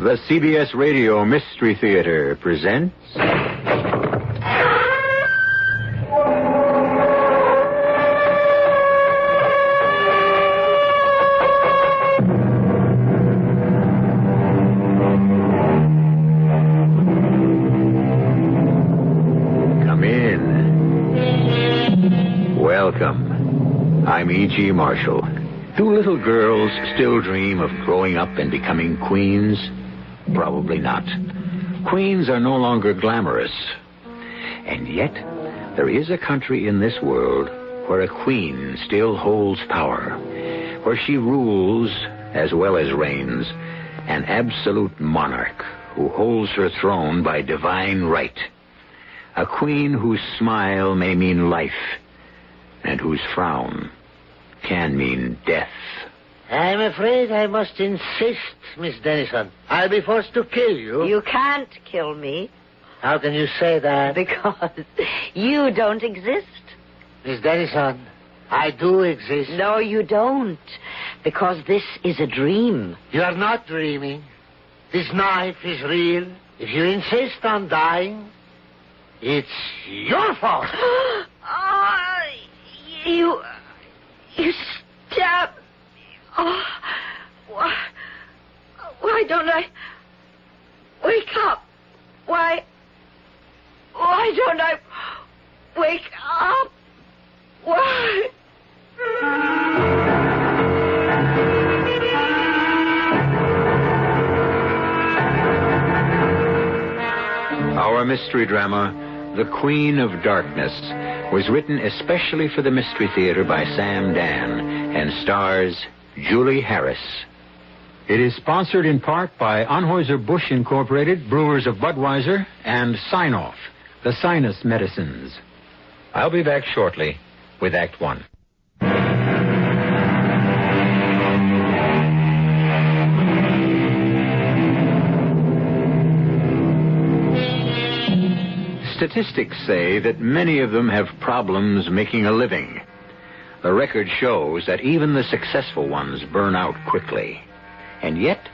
The CBS Radio Mystery Theater presents... Come in. Welcome. I'm E.G. Marshall. Do little girls still dream of growing up and becoming queens? Probably not. Queens are no longer glamorous. And yet, there is a country in this world where a queen still holds power, where she rules as well as reigns, an absolute monarch who holds her throne by divine right. A queen whose smile may mean life, and whose frown can mean death. I'm afraid I must insist, Miss Dennison. I'll be forced to kill you. You can't kill me. How can you say that? Because you don't exist. Miss Dennison, I do exist. No, you don't. Because this is a dream. You are not dreaming. This knife is real. If you insist on dying, it's your fault. You stabbed. Oh, why don't I wake up? Why don't I wake up? Why? Our mystery drama, The Queen of Darkness, was written especially for the Mystery Theater by Sam Dan and stars Julie Harris. It is sponsored in part by Anheuser-Busch Incorporated, Brewers of Budweiser, and Sign-Off, the sinus medicines. I'll be back shortly with Act One. Statistics say that many of them have problems making a living. The record shows that even the successful ones burn out quickly. And yet,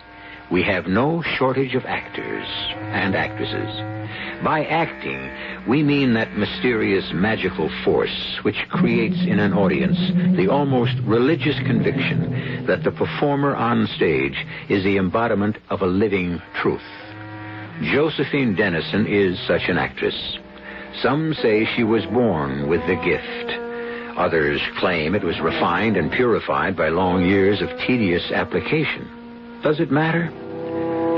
we have no shortage of actors and actresses. By acting, we mean that mysterious magical force which creates in an audience the almost religious conviction that the performer on stage is the embodiment of a living truth. Josephine Dennison is such an actress. Some say she was born with the gift. Others claim it was refined and purified by long years of tedious application. Does it matter?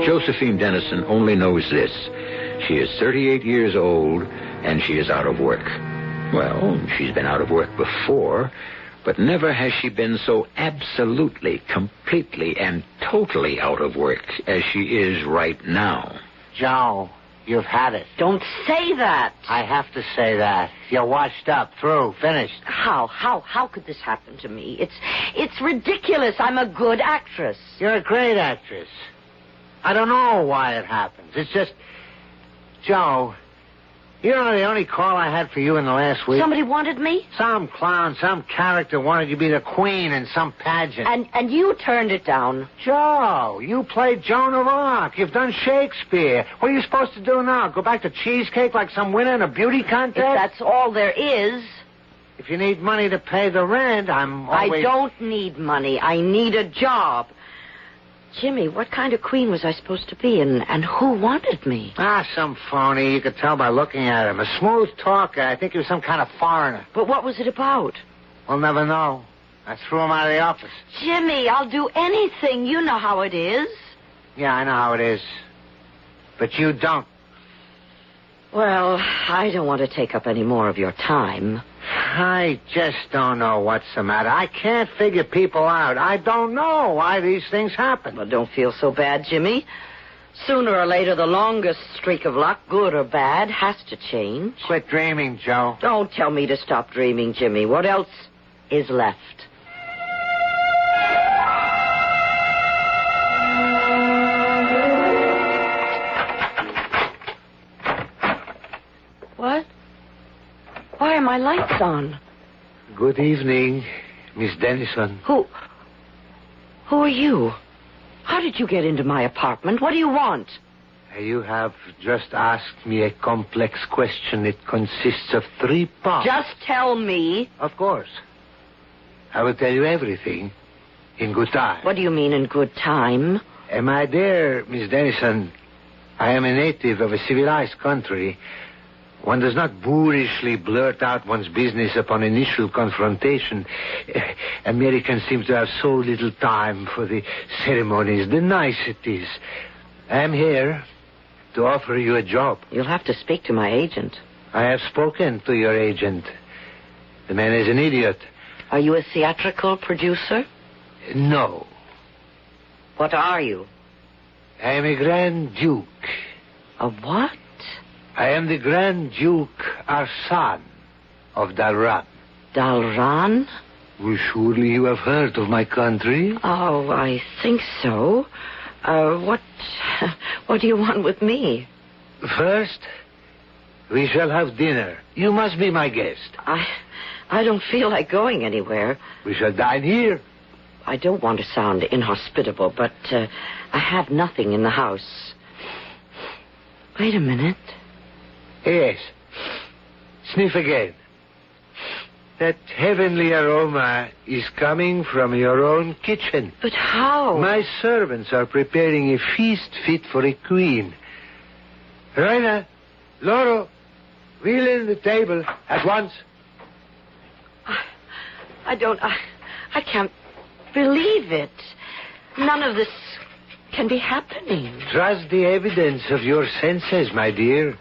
Josephine Dennison only knows this. She is 38 years old, and she is out of work. Well, she's been out of work before, but never has she been so absolutely, completely, and totally out of work as she is right now. Joe, you've had it. Don't say that. I have to say that. You're washed up, through, finished. How could this happen to me? It's ridiculous. I'm a good actress. You're a great actress. I don't know why it happens. It's just... Joe, you know the only call I had for you in the last week? Somebody wanted me? Some clown, some character wanted you to be the queen in some pageant. And you turned it down. Joe, you played Joan of Arc. You've done Shakespeare. What are you supposed to do now? Go back to cheesecake like some winner in a beauty contest? If that's all there is. If you need money to pay the rent, I'm always... I don't need money. I need a job. Jimmy, what kind of queen was I supposed to be, and who wanted me? Some phony. You could tell by looking at him. A smooth talker. I think he was some kind of foreigner. But what was it about? We'll never know. I threw him out of the office. Jimmy, I'll do anything. You know how it is. Yeah, I know how it is. But you don't. Well, I don't want to take up any more of your time. I just don't know what's the matter. I can't figure people out. I don't know why these things happen. Well, don't feel so bad, Jimmy. Sooner or later, the longest streak of luck, good or bad, has to change. Quit dreaming, Joe. Don't tell me to stop dreaming, Jimmy. What else is left? What? Why are my lights on? Good evening, Miss Dennison. Who are you? How How did you get into my apartment? What do you want? You have just asked me a complex question. It consists of 3 parts. Just tell me. Of course. I will tell you everything in good time. What do you mean in good time? My dear Miss Dennison, I am a native of a civilized country. One does not boorishly blurt out one's business upon initial confrontation. Americans seem to have so little time for the ceremonies, the niceties. I am here to offer you a job. You'll have to speak to my agent. I have spoken to your agent. The man is an idiot. Are you a theatrical producer? No. What are you? I am a Grand Duke. A what? I am the Grand Duke Arsan of Dalran. Dalran? Well, surely you have heard of my country. Oh, I think so. What do you want with me? First, we shall have dinner. You must be my guest. I don't feel like going anywhere. We shall dine here. I don't want to sound inhospitable, but I have nothing in the house. Wait a minute. Yes. Sniff again. That heavenly aroma is coming from your own kitchen. But how? My servants are preparing a feast fit for a queen. Raina, Loro, wheel in the table at once. I can't believe it. None of this can be happening. Trust the evidence of your senses, my dear.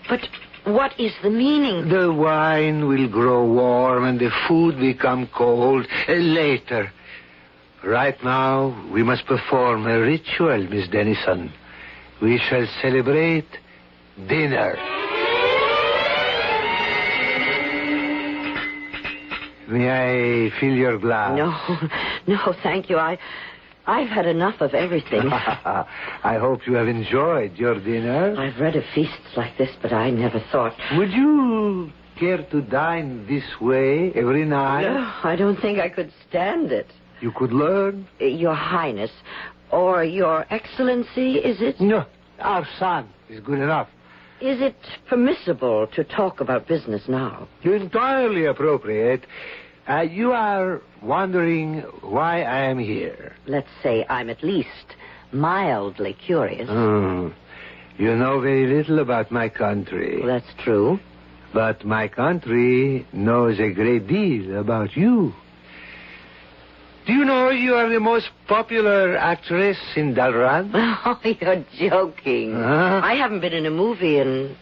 But what is the meaning? The wine will grow warm and the food become cold later. Right now, we must perform a ritual, Miss Dennison. We shall celebrate dinner. May I fill your glass? No, thank you. I've had enough of everything. I hope you have enjoyed your dinner. I've read of feasts like this, but I never thought... Would you care to dine this way every night? No, I don't think I could stand it. You could learn. Your Highness, or Your Excellency, is it? No, our son is good enough. Is it permissible to talk about business now? Entirely appropriate. You are wondering why I am here. Let's say I'm at least mildly curious. You know very little about my country. Well, that's true. But my country knows a great deal about you. Do you know you are the most popular actress in Dalran? Oh, you're joking. I haven't been in a movie in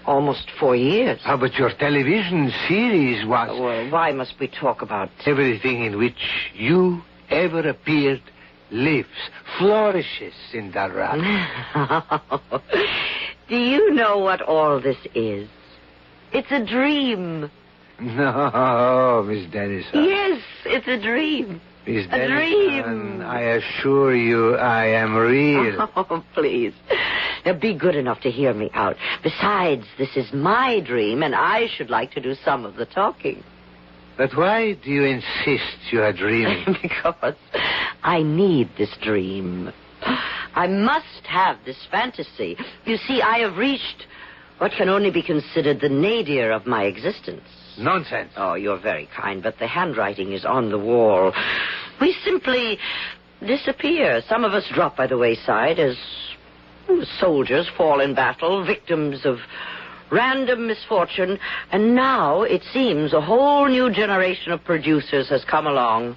almost 4 years. But your television series was... Well, why must we talk about... Everything in which you ever appeared lives, flourishes in Dalran. Do you know what all this is? It's a dream. No, Miss Dennison. Yes, it's a dream. Miss A dream. I assure you I am real. Oh, please. Now, be good enough to hear me out. Besides, this is my dream, and I should like to do some of the talking. But why do you insist you are dreaming? Because I need this dream. I must have this fantasy. You see, I have reached what can only be considered the nadir of my existence. Nonsense. Oh, you're very kind, but the handwriting is on the wall. We simply disappear. Some of us drop by the wayside as soldiers fall in battle, victims of random misfortune. And now, it seems, a whole new generation of producers has come along,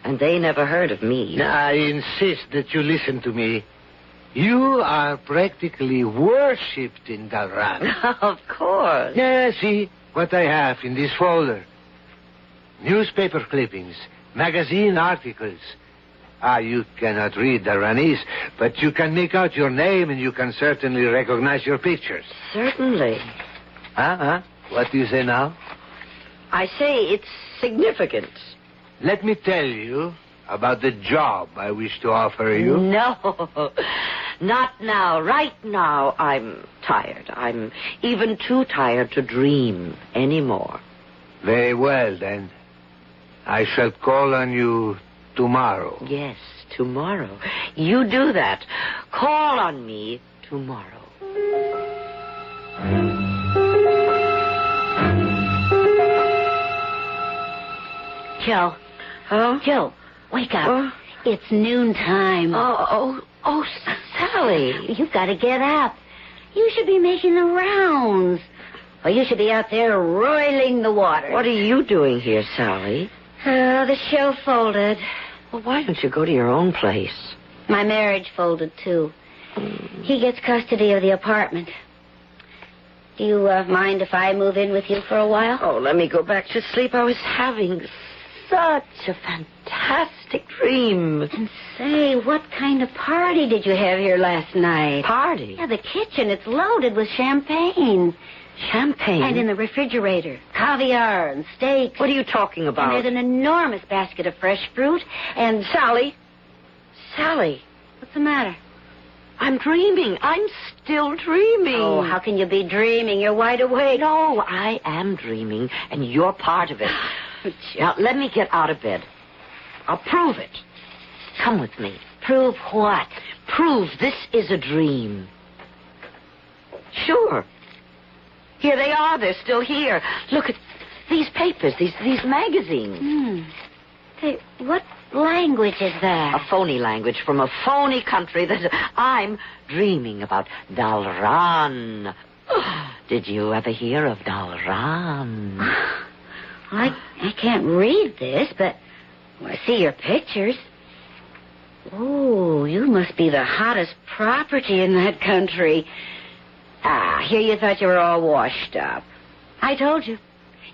and they never heard of me. I insist that you listen to me. You are practically worshipped in Dalran. Of course. Yeah, see what I have in this folder. Newspaper clippings, magazine articles. You cannot read Dalranese, but you can make out your name and you can certainly recognize your pictures. Certainly. What do you say now? I say it's significant. Let me tell you about the job I wish to offer you. No, not now. Right now, I'm tired. I'm even too tired to dream anymore. Very well, then. I shall call on you tomorrow. Yes, tomorrow. You do that. Call on me tomorrow. Joe. Oh? Joe, wake up. Oh. It's noontime. Oh, Sally. You've got to get up. You should be making the rounds. Or you should be out there roiling the water. What are you doing here, Sally? The show folded. Well, why don't you go to your own place? My marriage folded, too. He gets custody of the apartment. Do you mind if I move in with you for a while? Oh, let me go back to sleep. I was having such a fantastic dream. And say, what kind of party did you have here last night? Party? Yeah, the kitchen. It's loaded with champagne. Champagne? And in the refrigerator, caviar and steaks. What are you talking about? And there's an enormous basket of fresh fruit and... Sally? What's the matter? I'm dreaming. I'm still dreaming. Oh, how can you be dreaming? You're wide awake. No, I am dreaming, and you're part of it. Now, let me get out of bed. I'll prove it. Come with me. Prove what? Prove this is a dream. Sure. Here they are. They're still here. Look at these papers, these magazines. Hey, what language is that? A phony language from a phony country that I'm dreaming about. Dalran. Did you ever hear of Dalran? I can't read this, but I see your pictures. Oh, you must be the hottest property in that country. Here you thought you were all washed up. I told you.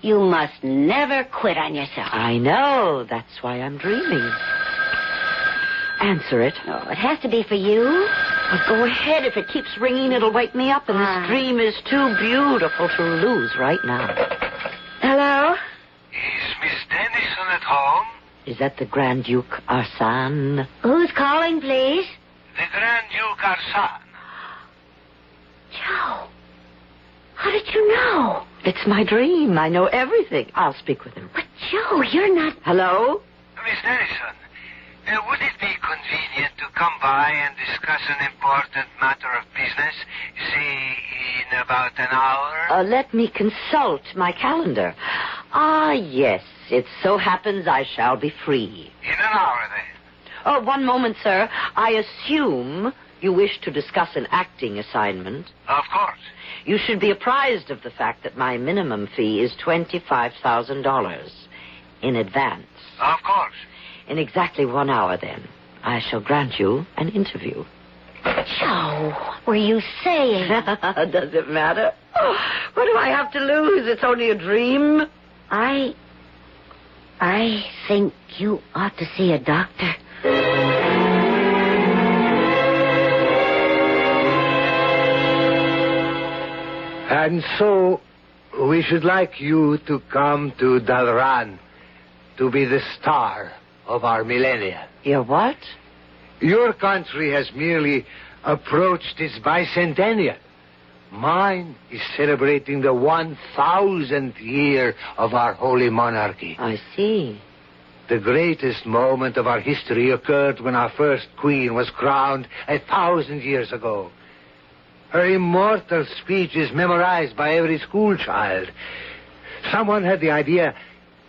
You must never quit on yourself. I know. That's why I'm dreaming. Answer it. Oh, it has to be for you. Well, go ahead. If it keeps ringing, it'll wake me up, and this dream is too beautiful to lose right now. Hello? Is Miss Dennison at home? Is that the Grand Duke Arsène? Who's calling, please? The Grand Duke Arsène. Joe, how did you know? It's my dream. I know everything. I'll speak with him. But, Joe, you're not... Hello? Miss Dennison, would it be convenient to come by and discuss an important matter of business, say, in about an hour? Let me consult my calendar. Yes. It so happens I shall be free. In an hour, then. One moment, sir. I assume you wish to discuss an acting assignment. Of course. You should be apprised of the fact that my minimum fee is $25,000 in advance. Of course. In exactly 1 hour, then, I shall grant you an interview. Joe, what were you saying? Does it matter? What do I have to lose? It's only a dream. I think you ought to see a doctor. And so, we should like you to come to Dalran to be the star of our millennia. Your what? Your country has merely approached its bicentennial. Mine is celebrating the 1,000th year of our holy monarchy. I see. The greatest moment of our history occurred when our first queen was crowned 1,000 years ago. Her immortal speech is memorized by every schoolchild. Someone had the idea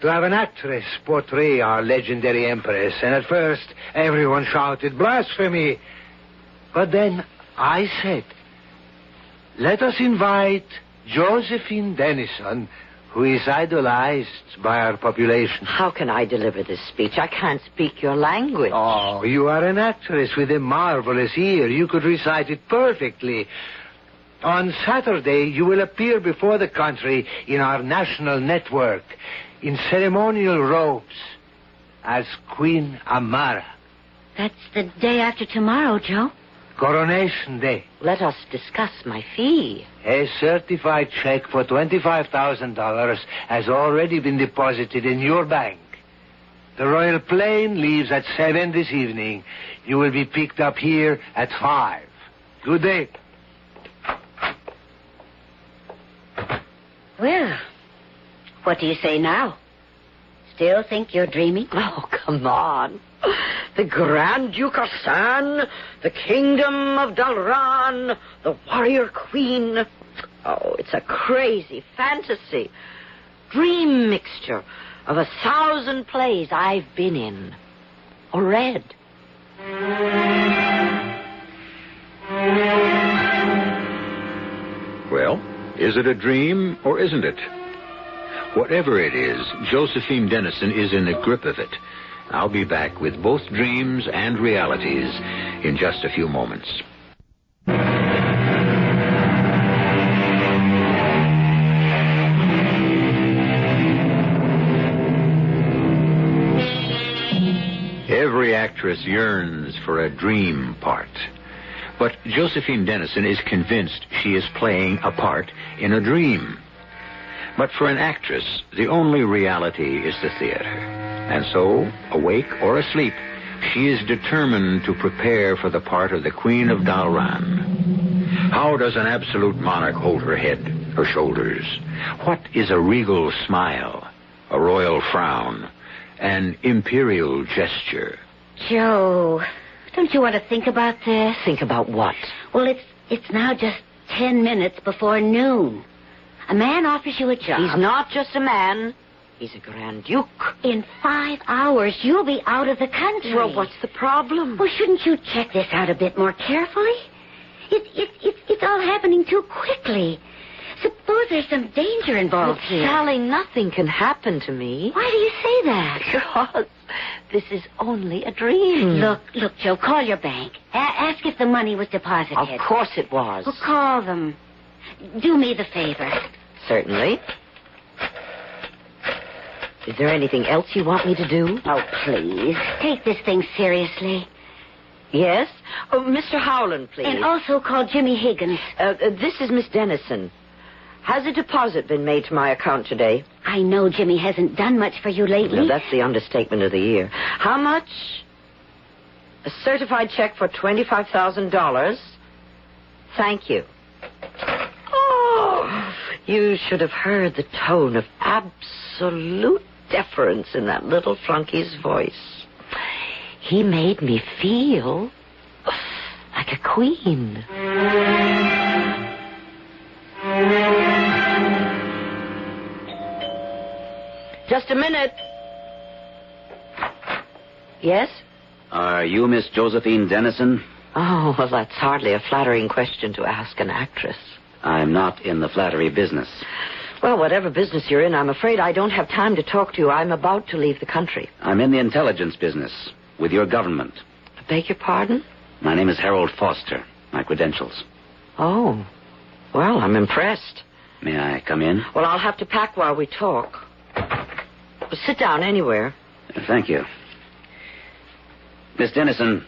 to have an actress portray our legendary empress, and at first everyone shouted blasphemy. But then I said, let us invite Josephine Dennison, who is idolized by our population. How can I deliver this speech? I can't speak your language. Oh, you are an actress with a marvelous ear. You could recite it perfectly. On Saturday, you will appear before the country in our national network in ceremonial robes as Queen Amara. That's the day after tomorrow, Joe. Coronation Day. Let us discuss my fee. A certified check for $25,000 has already been deposited in your bank. The royal plane leaves at 7 this evening. You will be picked up here at 5. Good day. Well, what do you say now? still think you're dreaming? Oh, come on. The Grand Duke of San, the Kingdom of Dalran, the Warrior Queen. Oh, it's a crazy fantasy. Dream mixture of 1,000 plays I've been in or read. Well, is it a dream or isn't it? Whatever it is, Josephine Dennison is in the grip of it. I'll be back with both dreams and realities in just a few moments. Every actress yearns for a dream part. But Josephine Dennison is convinced she is playing a part in a dream. But for an actress, the only reality is the theater. And so, awake or asleep, she is determined to prepare for the part of the Queen of Dalran. How does an absolute monarch hold her head, her shoulders? What is a regal smile, a royal frown, an imperial gesture? Joe, don't you want to think about this? Think about what? Well, it's now just 10 minutes before noon. A man offers you a job. He's not just a man. He's a Grand Duke. In 5 hours, you'll be out of the country. Well, what's the problem? Well, shouldn't you check this out a bit more carefully? It's all happening too quickly. Suppose there's some danger involved here. Sally, nothing can happen to me. Why do you say that? Because this is only a dream. Look, Joe, call your bank. Ask if the money was deposited. Of course it was. Well, call them. Do me the favor. Certainly. Is there anything else you want me to do? Oh, please. Take this thing seriously. Yes? Oh, Mr. Howland, please. And also call Jimmy Higgins. This is Miss Dennison. Has a deposit been made to my account today? I know Jimmy hasn't done much for you lately. No, that's the understatement of the year. How much? A certified check for $25,000. Thank you. Oh, you should have heard the tone of absolute deference in that little flunkey's voice. He made me feel like a queen. Just a minute. Yes? Are you Miss Josephine Dennison? Oh, well, that's hardly a flattering question to ask an actress. I'm not in the flattery business. Well, whatever business you're in, I'm afraid I don't have time to talk to you. I'm about to leave the country. I'm in the intelligence business with your government. I beg your pardon? My name is Harold Foster. My credentials. Oh. Well, I'm impressed. May I come in? Well, I'll have to pack while we talk. Well, sit down anywhere. Thank you. Miss Dennison,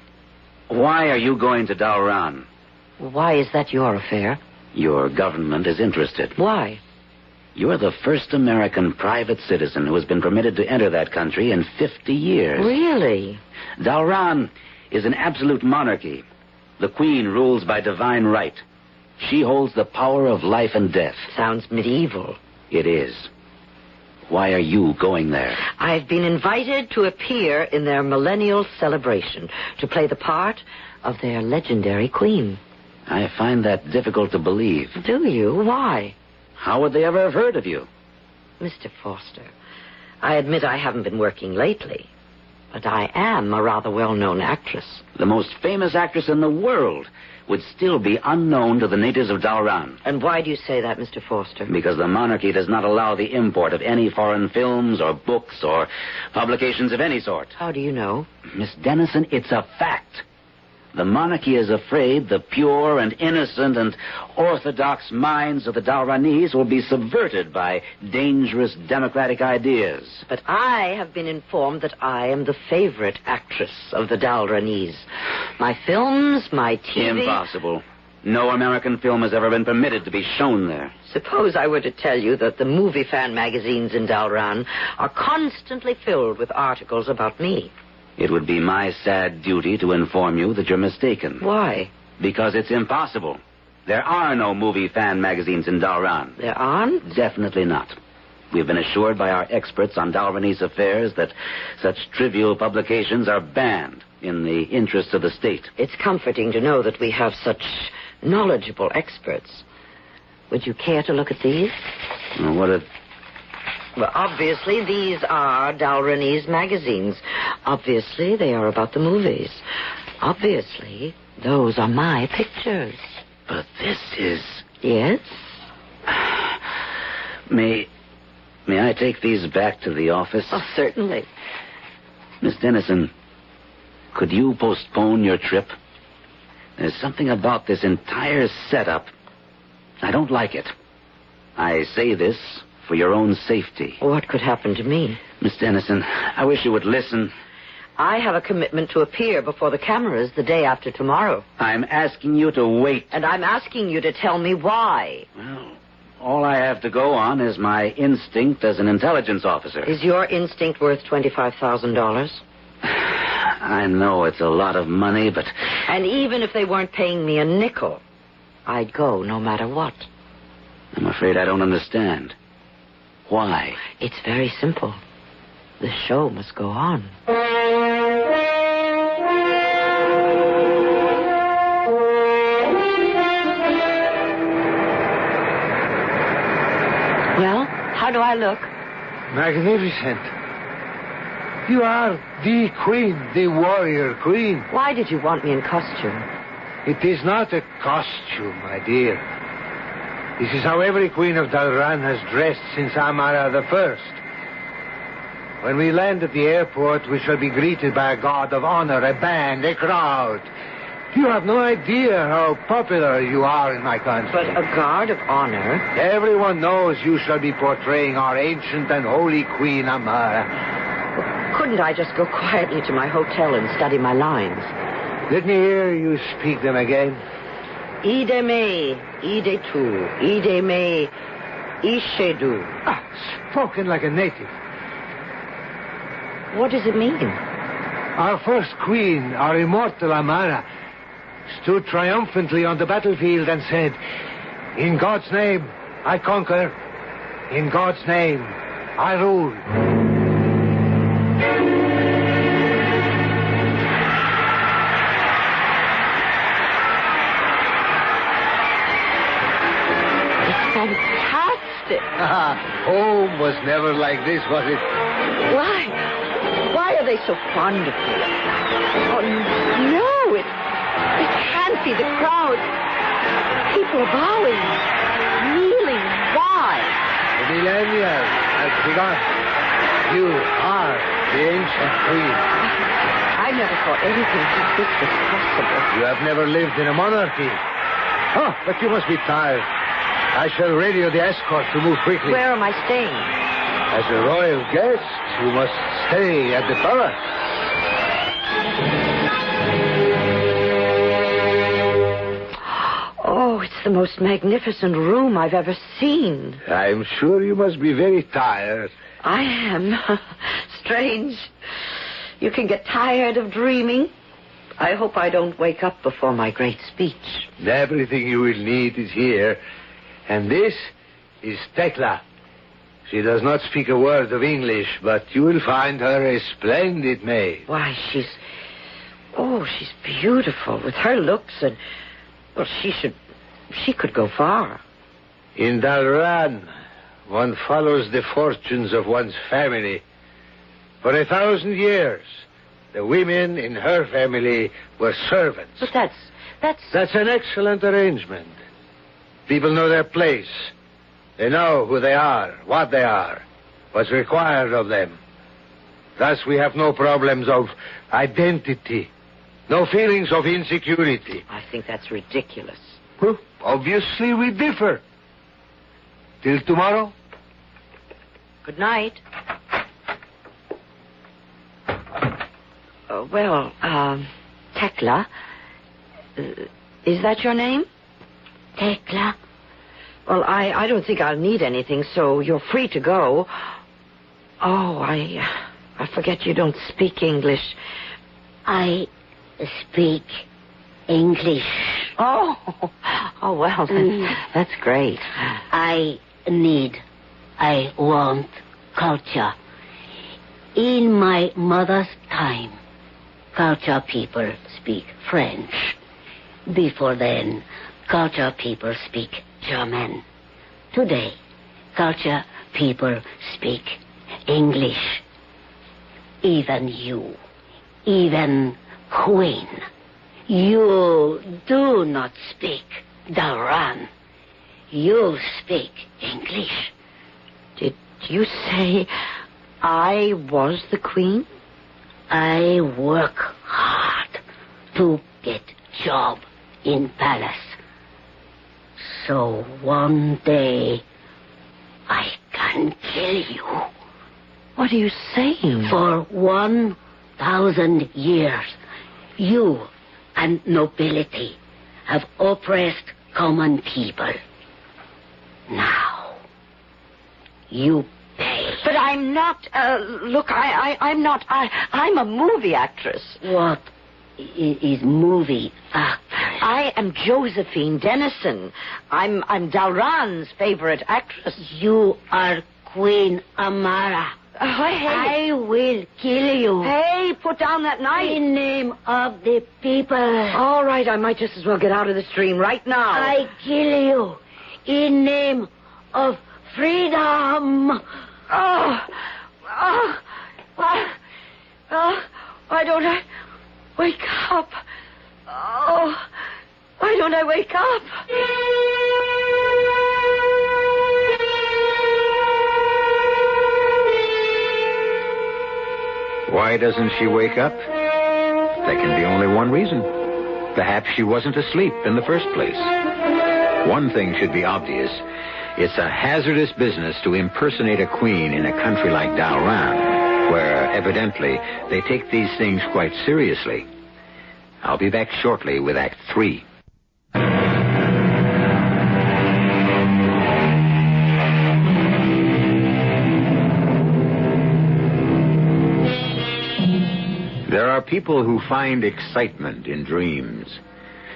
why are you going to Dalran? Why is that your affair? Your government is interested. Why? You're the first American private citizen who has been permitted to enter that country in 50 years. Really? Dalran is an absolute monarchy. The Queen rules by divine right. She holds the power of life and death. Sounds medieval. It is. Why are you going there? I've been invited to appear in their millennial celebration, to play the part of their legendary queen. I find that difficult to believe. Do you? Why? How would they ever have heard of you? Mr. Foster, I admit I haven't been working lately, but I am a rather well-known actress. The most famous actress in the world would still be unknown to the natives of Dalran. And why do you say that, Mr. Foster? Because the monarchy does not allow the import of any foreign films or books or publications of any sort. How do you know? Miss Dennison, it's a fact. The monarchy is afraid the pure and innocent and orthodox minds of the Dalranese will be subverted by dangerous democratic ideas. But I have been informed that I am the favorite actress of the Dalranese. My films, my TV... Impossible. No American film has ever been permitted to be shown there. Suppose I were to tell you that the movie fan magazines in Dalran are constantly filled with articles about me. It would be my sad duty to inform you that you're mistaken. Why? Because it's impossible. There are no movie fan magazines in Dalran. There aren't? Definitely not. We've been assured by our experts on Dalvanese affairs that such trivial publications are banned in the interest of the state. It's comforting to know that we have such knowledgeable experts. Would you care to look at these? Well, obviously, these are Dalvanese magazines. Obviously, they are about the movies. Obviously, those are my pictures. But this is... Yes? May I take these back to the office? Oh, certainly. Miss Dennison, could you postpone your trip? There's something about this entire setup. I don't like it. I say this for your own safety. What could happen to me? Miss Dennison, I wish you would listen. I have a commitment to appear before the cameras the day after tomorrow. I'm asking you to wait. And I'm asking you to tell me why. Well, all I have to go on is my instinct as an intelligence officer. Is your instinct worth $25,000? I know it's a lot of money, but... And even if they weren't paying me a nickel, I'd go no matter what. I'm afraid I don't understand. Why? It's very simple. The show must go on. Well, how do I look? Magnificent. You are the queen, the warrior queen. Why did you want me in costume? It is not a costume, my dear. This is how every queen of Dalran has dressed since Amara the First. When we land at the airport, we shall be greeted by a guard of honor, a band, a crowd. You have no idea how popular you are in my country. But a guard of honor? Everyone knows you shall be portraying our ancient and holy queen, Amara. Well, couldn't I just go quietly to my hotel and study my lines? Let me hear you speak them again. Ide me, ide tu, ide me, ishedu. Spoken like a native. What does it mean? Our first queen, our immortal Amara, stood triumphantly on the battlefield and said, "In God's name, I conquer. In God's name, I rule." Fantastic. Home was never like this, was it? Why are they so fond of me? Oh, no, it can't be the crowd. People are bowing, kneeling. Why? The millennia has begun. You are the ancient queen. I never thought anything like this was possible. You have never lived in a monarchy. Oh, but you must be tired. I shall radio the escort to move quickly. Where am I staying? As a royal guest, you must stay at the palace. Oh, it's the most magnificent room I've ever seen. I'm sure you must be very tired. I am. Strange. You can get tired of dreaming. I hope I don't wake up before my great speech. Everything you will need is here. And this is Tekla. She does not speak a word of English, but you will find her a splendid maid. Why, she's beautiful with her looks and, well, she could go far. In Dalran, one follows the fortunes of one's family. For 1,000 years, the women in her family were servants. But that's an excellent arrangement. People know their place. They know who they are, what they are, what's required of them. Thus we have no problems of identity, no feelings of insecurity. I think that's ridiculous. Well, obviously we differ. Till tomorrow. Good night. Tekla. Is that your name? Tekla. Well, I don't think I'll need anything, so you're free to go. Oh, I forget you don't speak English. I speak English. Oh, well, that's great. I need I want culture. In my mother's time, culture people speak French. Before then, culture people speak German. Today, culture people speak English. Even you, even Queen, you do not speak Daran. You speak English. Did you say I was the queen? I work hard to get job in palace. So one day I can kill you. What are you saying? For 1,000 years, you and nobility have oppressed common people. Now, you pay. But I'm not, look, I'm not, I'm a movie actress. What is movie actress? I am Josephine Dennison. I'm Dalran's favorite actress. You are Queen Amara. Hey. I will kill you. Hey, put down that knife. In name of the people. All right, I might just as well get out of the stream right now. I kill you in name of freedom. Why don't I wake up? Oh, why don't I wake up? Why doesn't she wake up? There can be only one reason. Perhaps she wasn't asleep in the first place. One thing should be obvious. It's a hazardous business to impersonate a queen in a country like Dalran, where, evidently, they take these things quite seriously. I'll be back shortly with Act 3. There are people who find excitement in dreams.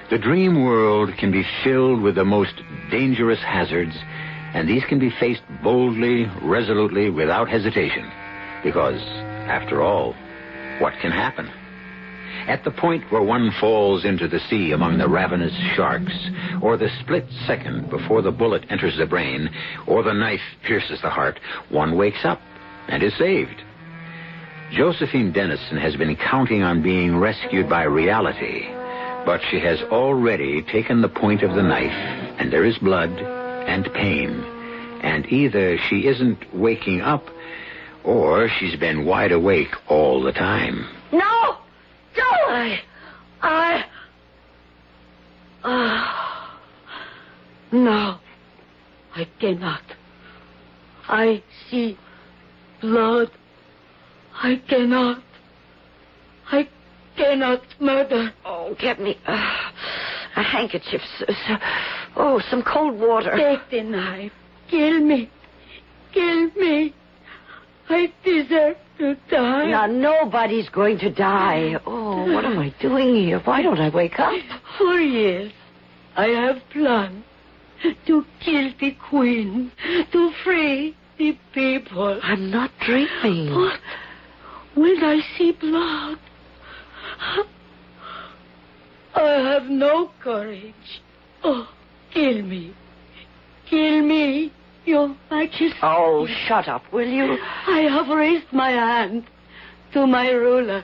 The dream world can be filled with the most dangerous hazards, and these can be faced boldly, resolutely, without hesitation. Because, after all, what can happen? At the point where one falls into the sea among the ravenous sharks, or the split second before the bullet enters the brain, or the knife pierces the heart, one wakes up and is saved. Josephine Dennison has been counting on being rescued by reality, but she has already taken the point of the knife, and there is blood and pain, and either she isn't waking up, or she's been wide awake all the time. No! Don't! No, I cannot. I see blood. I cannot murder. Oh, get me a handkerchief. Some cold water. Take the knife. Kill me. Kill me. I deserve to die. Now, nobody's going to die. Oh, what am I doing here? Why don't I wake up? For years, I have planned to kill the queen, to free the people. I'm not dreaming. But when I see blood, I have no courage. Oh, kill me. Kill me, Your Majesty. Oh, shut up, will you? I have raised my hand to my ruler.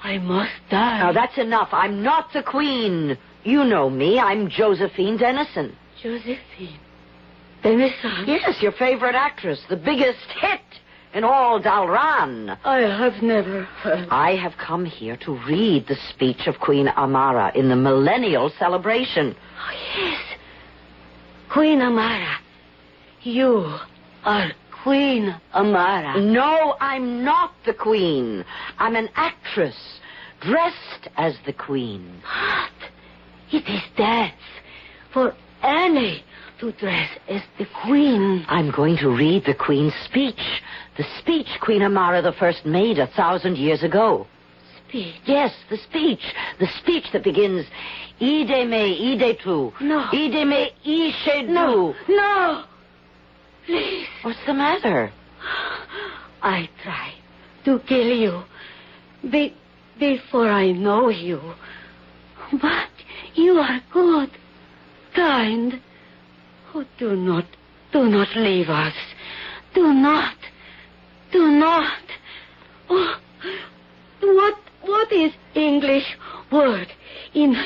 I must die. Now, that's enough. I'm not the queen. You know me. I'm Josephine Dennison. Josephine Dennison? Yes, your favorite actress. The biggest hit in all Dalran. I have never heard. I have come here to read the speech of Queen Amara in the millennial celebration. Oh, yes. Queen Amara. You are Queen Amara. No, I'm not the queen. I'm an actress, dressed as the queen. But it is death for any to dress as the queen. I'm going to read the queen's speech. The speech Queen Amara I made 1,000 years ago. Speech? Yes, the speech. The speech that begins, Ide me, ide tu. No. Ide me, ishe du. No. No. please. What's the matter? I try to kill you before I know you. But you are good, kind. Oh, do not leave us. Do not. Oh, what is English word in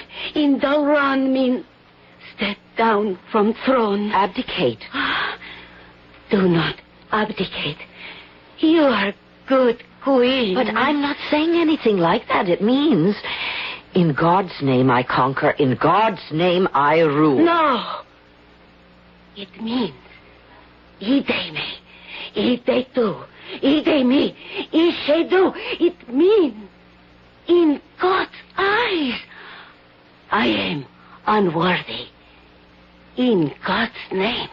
Dauran mean? Step down from throne. Abdicate. Do not abdicate. You are good queen. But I'm not saying anything like that. It means, in God's name I conquer, in God's name I rule. No. It means, ide me, ide tu, ide me, ishe do. It means, in God's eyes, I am unworthy. In God's name,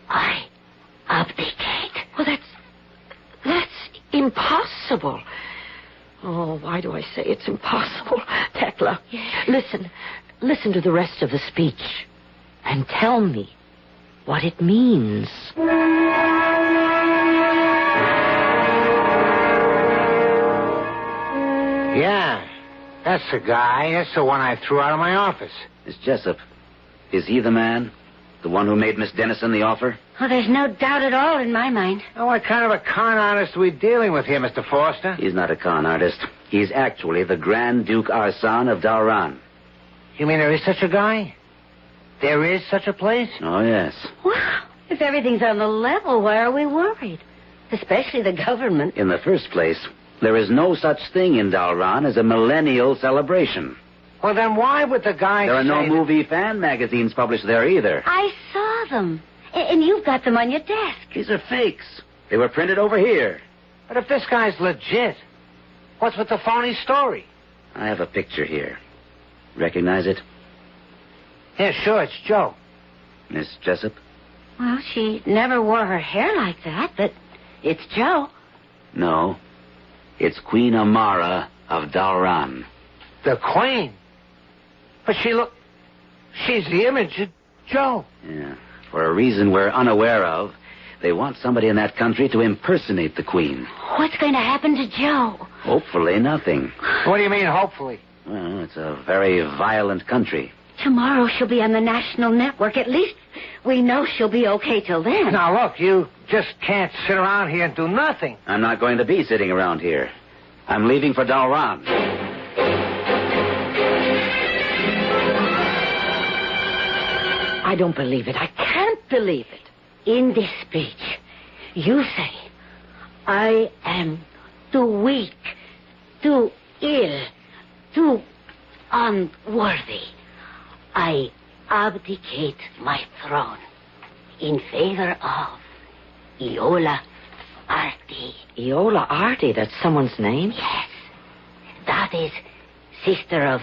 I abdicate. Well, that's impossible. Oh, why do I say it's impossible? Tekla, Yes. listen to the rest of the speech and tell me what it means. Yeah, that's the guy. That's the one I threw out of my office. Miss Jessup, is he the man? The one who made Miss Dennison the offer? Oh, there's no doubt at all in my mind. Oh, what kind of a con artist are we dealing with here, Mr. Foster? He's not a con artist. He's actually the Grand Duke Arsan of Dauran. You mean there is such a guy? There is such a place? Oh, yes. Well, if everything's on the level, why are we worried? Especially the government. In the first place, there is no such thing in Dauran as a millennial celebration. Well, then why would the guy There are no say movie fan magazines published there either. I saw them. And you've got them on your desk. These are fakes. They were printed over here. But if this guy's legit, what's with the phony story? I have a picture here. Recognize it? Yeah, sure, it's Joe. Miss Jessup? Well, she never wore her hair like that, but it's Joe. No. It's Queen Amara of Dauran. The Queen? But she's the image of Joe. Yeah. For a reason we're unaware of, they want somebody in that country to impersonate the Queen. What's going to happen to Joe? Hopefully nothing. What do you mean, hopefully? Well, it's a very violent country. Tomorrow she'll be on the national network. At least we know she'll be okay till then. Now, look, you just can't sit around here and do nothing. I'm not going to be sitting around here. I'm leaving for Dauran. I don't believe it. I can't believe it. In this speech, you say, I am too weak, too ill, too unworthy. I abdicate my throne in favor of Iola Arti. Iola Arti, that's someone's name? Yes, that is sister of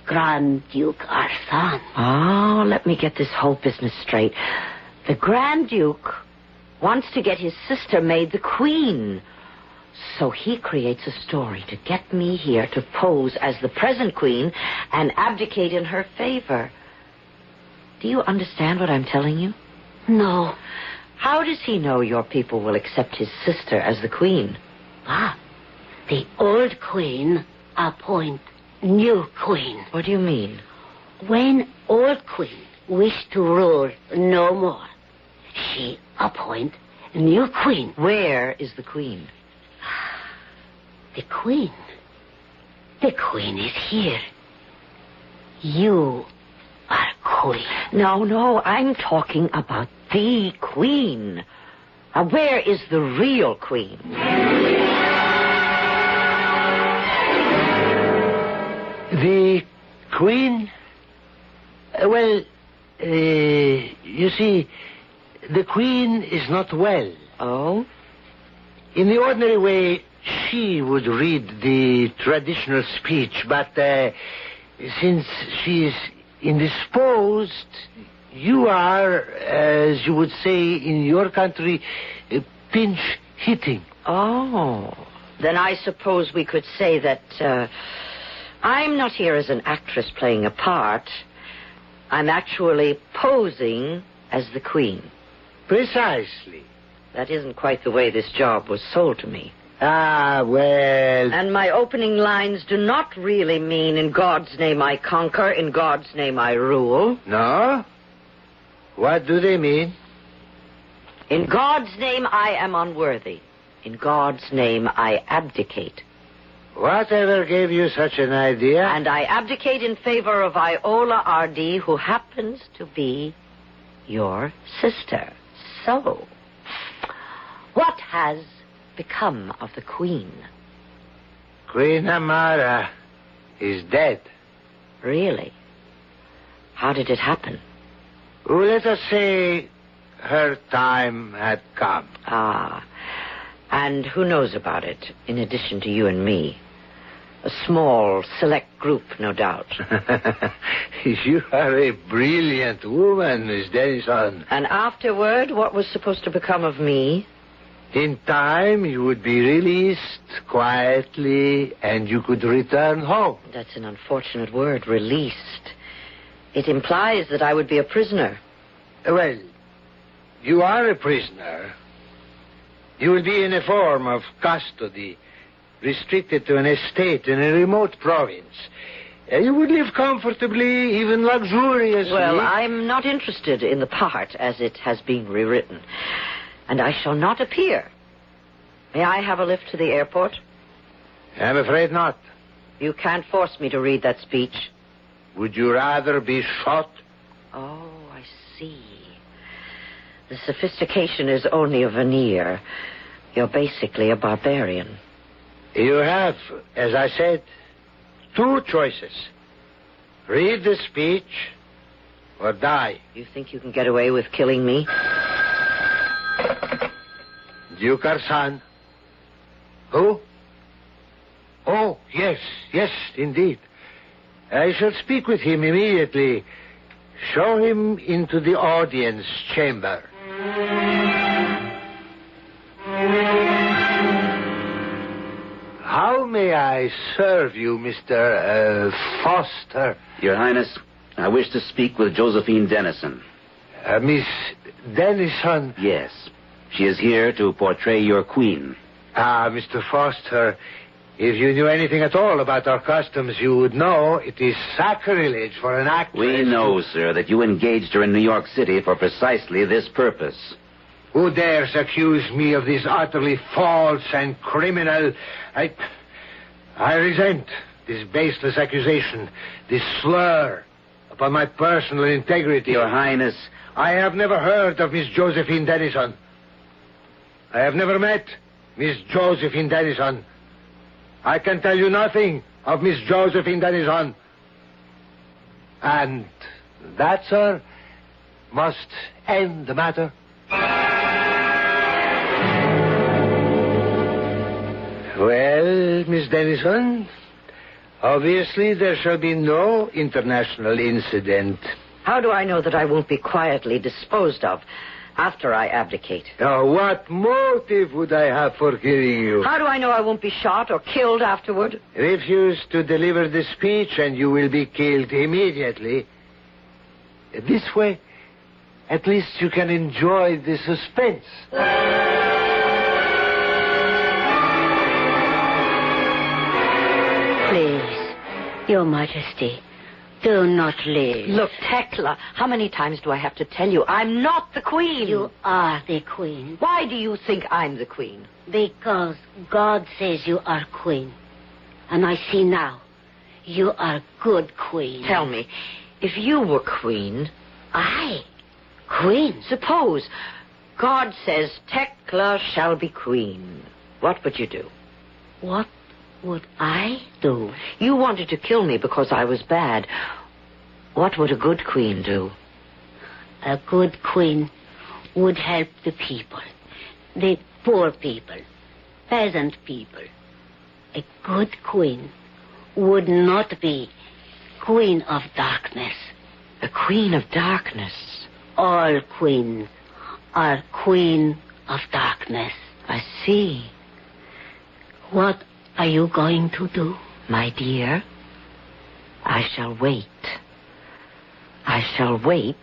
Grand Duke Arsan. Oh, let me get this whole business straight. The Grand Duke wants to get his sister made the queen. So he creates a story to get me here to pose as the present queen and abdicate in her favor. Do you understand what I'm telling you? No. How does he know your people will accept his sister as the queen? The old queen appoint new queen. What do you mean? When old queen wish to rule no more, she appoint new queen. Where is the queen? The queen is here. You are queen. No, I'm talking about the queen. Where is the real queen? The Queen? Well, you see, the Queen is not well. Oh? In the ordinary way, she would read the traditional speech, but since she is indisposed, you are, as you would say in your country, pinch hitting. Oh. Then I suppose we could say that I'm not here as an actress playing a part. I'm actually posing as the queen. Precisely. That isn't quite the way this job was sold to me. Ah, well... And my opening lines do not really mean, in God's name I conquer, in God's name I rule. No? What do they mean? In God's name I am unworthy. In God's name I abdicate. Whatever gave you such an idea? And I abdicate in favor of Iola R.D., who happens to be your sister. So, what has become of the Queen? Queen Amara is dead. Really? How did it happen? Well, let us say her time had come. Ah, and who knows about it, in addition to you and me? A small, select group, no doubt. You are a brilliant woman, Miss Dennison. And afterward, what was supposed to become of me? In time, you would be released quietly, and you could return home. That's an unfortunate word, released. It implies that I would be a prisoner. Well, you are a prisoner. You will be in a form of custody, restricted to an estate in a remote province. You would live comfortably, even luxuriously. Well, I'm not interested in the part as it has been rewritten. And I shall not appear. May I have a lift to the airport? I'm afraid not. You can't force me to read that speech. Would you rather be shot? Oh, I see. The sophistication is only a veneer. You're basically a barbarian. You have, as I said, two choices. Read the speech or die. You think you can get away with killing me? Duke Arsan. Who? Oh, yes, indeed. I shall speak with him immediately. Show him into the audience chamber. How may I serve you, Mr. Foster? Your Highness, I wish to speak with Josephine Dennison. Miss Dennison? Yes. She is here to portray your queen. Ah, Mr. Foster, if you knew anything at all about our customs, you would know it is sacrilege for an actress. We know, sir, that you engaged her in New York City for precisely this purpose. Who dares accuse me of this utterly false and criminal... I resent this baseless accusation, this slur upon my personal integrity. Your Highness... I have never heard of Miss Josephine Dennison. I have never met Miss Josephine Dennison. I can tell you nothing of Miss Josephine Dennison. And that, sir, must end the matter. Well, Miss Dennison, obviously there shall be no international incident. How do I know that I won't be quietly disposed of after I abdicate? Now, what motive would I have for killing you? How do I know I won't be shot or killed afterward? Refuse to deliver the speech and you will be killed immediately. This way, at least you can enjoy the suspense. Please, Your Majesty, do not leave. Look, Tekla, how many times do I have to tell you I'm not the queen? You are the queen. Why do you think I'm the queen? Because God says you are queen. And I see now, you are good queen. Tell me, if you were queen... I? Queen? Suppose God says Tekla shall be queen. What would you do? What would I do? You wanted to kill me because I was bad. What would a good queen do? A good queen would help the people. The poor people. Peasant people. A good queen would not be queen of darkness. A queen of darkness? All queens are queen of darkness. I see. What are you going to do? My dear, I shall wait. I shall wait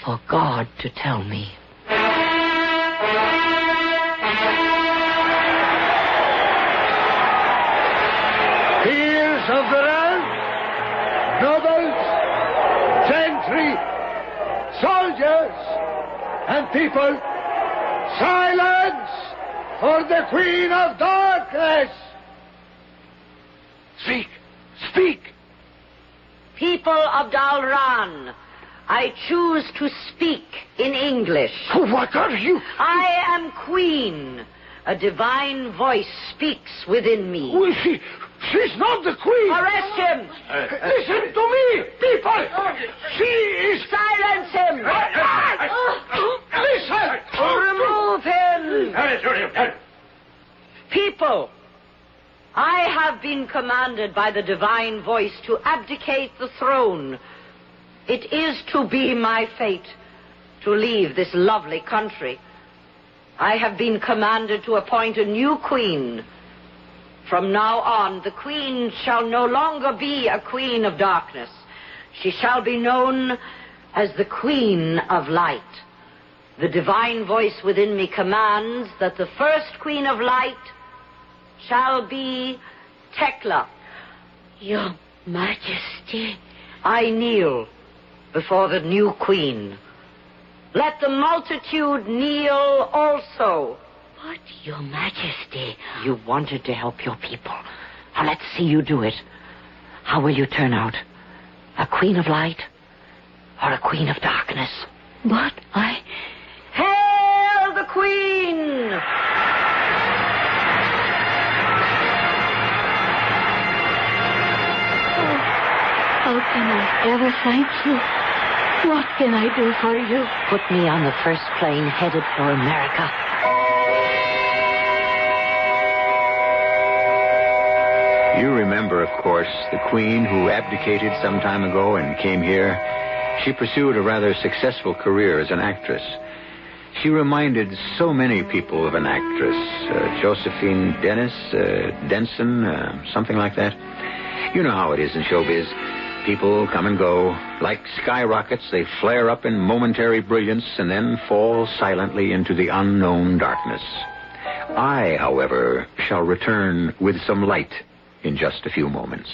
for God to tell me. country, soldiers and people, silence for the Queen of Darkness! Speak! Speak! People of Dalran, I choose to speak in English. What are you? I am Queen. A divine voice speaks within me. Well, she's not the Queen. Arrest him! Listen to me, people! She is... Silence him! Listen! Remove him! People, I have been commanded by the divine voice to abdicate the throne. It is to be my fate to leave this lovely country. I have been commanded to appoint a new queen. From now on, the queen shall no longer be a queen of darkness. She shall be known as the Queen of Light. The divine voice within me commands that the first Queen of Light shall be Tekla. Your Majesty. I kneel before the new queen. Let the multitude kneel also. But, Your Majesty... You wanted to help your people. Now let's see you do it. How will you turn out? A queen of light or a queen of darkness? But I... Hail the queen! How can I ever thank you? What can I do for you? Put me on the first plane headed for America. You remember, of course, the Queen who abdicated some time ago and came here. She pursued a rather successful career as an actress. She reminded so many people of an actress, Josephine Denson, something like that. You know how it is in showbiz. People come and go. Like skyrockets, they flare up in momentary brilliance and then fall silently into the unknown darkness. I, however, shall return with some light in just a few moments.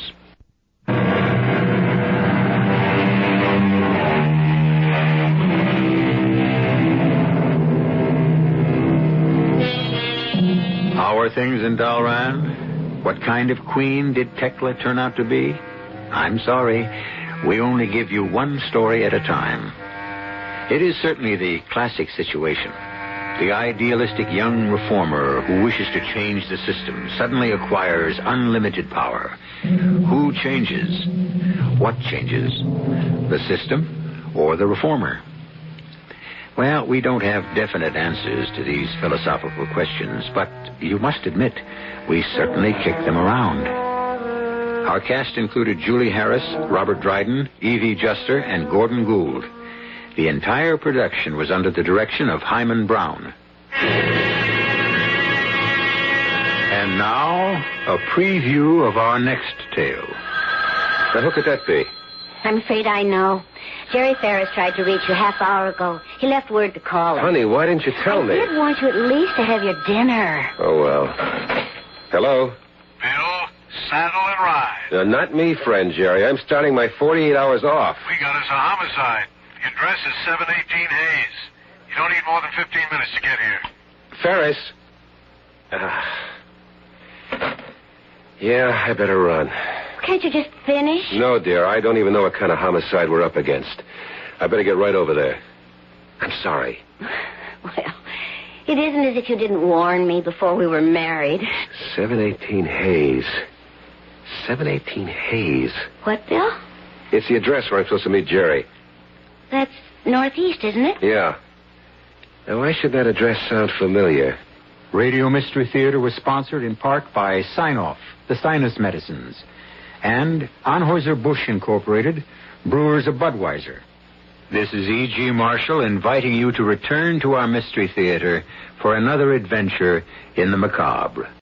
How are things in Dalran? What kind of queen did Tekla turn out to be? I'm sorry. We only give you one story at a time. It is certainly the classic situation. The idealistic young reformer who wishes to change the system suddenly acquires unlimited power. Who changes? What changes? The system or the reformer? Well, we don't have definite answers to these philosophical questions, but you must admit, we certainly kick them around. Our cast included Julie Harris, Robert Dryden, Evie Juster, and Gordon Gould. The entire production was under the direction of Hyman Brown. And now, a preview of our next tale. Now, who could that be? I'm afraid I know. Jerry Ferris tried to reach you half hour ago. He left word to call him. Honey, why didn't you tell me? I did want you at least to have your dinner. Oh, well. Hello? Bill, saddle and ride. Not me, friend Jerry. I'm starting my 48 hours off. We got us a homicide. The address is 718 Hayes. You don't need more than 15 minutes to get here. Ferris? Yeah, I better run. Can't you just finish? No, dear. I don't even know what kind of homicide we're up against. I better get right over there. I'm sorry. Well, it isn't as if you didn't warn me before we were married. 718 Hayes. 718 Hayes. What, Bill? It's the address where I'm supposed to meet Jerry. That's northeast, isn't it? Yeah. Now, why should that address sound familiar? Radio Mystery Theater was sponsored in part by Sign-Off, the Sinus Medicines, and Anheuser-Busch Incorporated, Brewers of Budweiser. This is E.G. Marshall inviting you to return to our Mystery Theater for another adventure in the macabre.